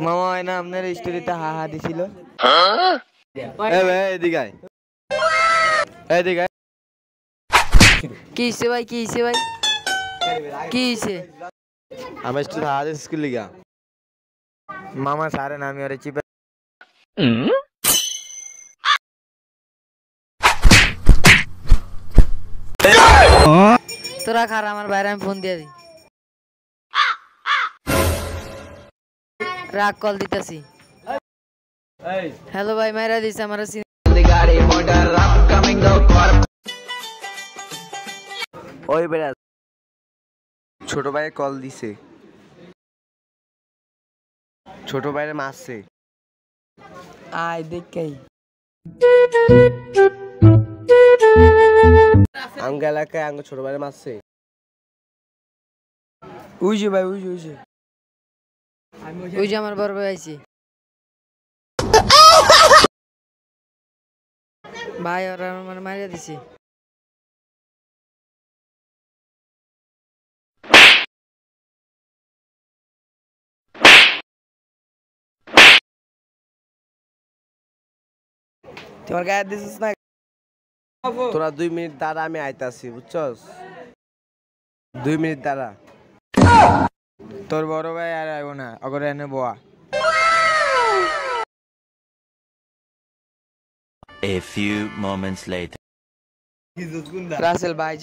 মামা হয় না আপনার স্টোরিতে হা হা দিছিল এদিকে কি হইছে ভাই কি হইছে আমি স্টোরি হা দিস স্কুল লিগা মামা সারে না আমি ওরে চিপে তোরা খার আমার বাইরে আমি ফোন দিয়ে দিই রাগ কল দিতেছি হ্যালো ভাই মাইরা দিছে আমার ওই বেড়া ছোট ভাই কল দিছে ছোট ভাইরে মারছে আয় দেখাই আঙ্গ এলাকায় আঙ্গ ছোট ভাইরে মারছে উইছে ভাই উইছে ওই যে আমার বড় ভাই আইছে ভাই ওরা আমার মারিয়া দিছে তোমার গায়ে দিছিস না তোরা 2 মিনিট দাঁড়া আমি আইতাছি বুঝছস 2 মিনিট দাঁড়া তোর বড় ভাই আর আইব না অগরে এনে boa A few moments later Rasel ভাই